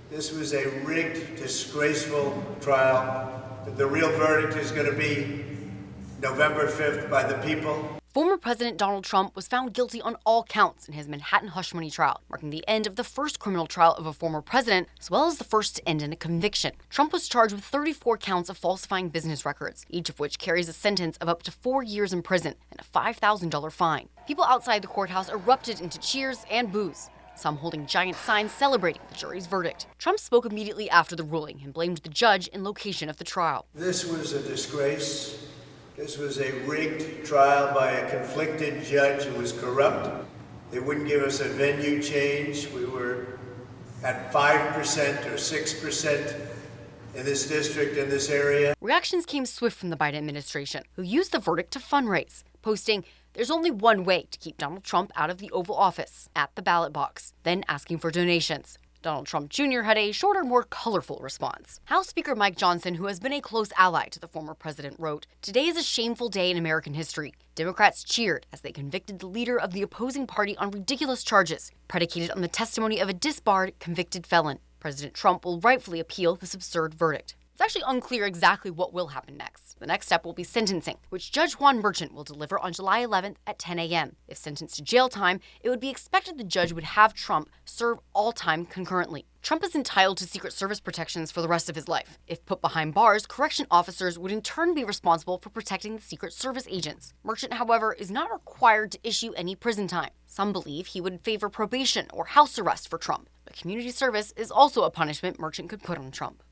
This was a rigged, disgraceful trial. The real verdict is going to be November 5th by the people. Former President Donald Trump was found guilty on all counts in his Manhattan hush money trial, marking the end of the first criminal trial of a former president, as well as the first to end in a conviction. Trump was charged with 34 counts of falsifying business records, each of which carries a sentence of up to 4 years in prison and a $5,000 fine. People outside the courthouse erupted into cheers and boos, some holding giant signs celebrating the jury's verdict. Trump spoke immediately after the ruling and blamed the judge and location of the trial. This was a disgrace. This was a rigged trial by a conflicted judge who was corrupt. They wouldn't give us a venue change. We were at 5% or 6% in this district, in this area. Reactions came swift from the Biden administration, who used the verdict to fundraise, posting, "There's only one way to keep Donald Trump out of the Oval Office, at the ballot box," then asking for donations. Donald Trump Jr. had a shorter, more colorful response. House Speaker Mike Johnson, who has been a close ally to the former president, wrote, "Today is a shameful day in American history. Democrats cheered as they convicted the leader of the opposing party on ridiculous charges, predicated on the testimony of a disbarred, convicted felon. President Trump will rightfully appeal this absurd verdict." It's actually unclear exactly what will happen next. The next step will be sentencing, which Judge Juan Merchant will deliver on July 11th at 10 a.m. If sentenced to jail time, it would be expected the judge would have Trump serve all time concurrently. Trump is entitled to Secret Service protections for the rest of his life. If put behind bars, correction officers would in turn be responsible for protecting the Secret Service agents. Merchant, however, is not required to issue any prison time. Some believe he would favor probation or house arrest for Trump, but community service is also a punishment Merchant could put on Trump.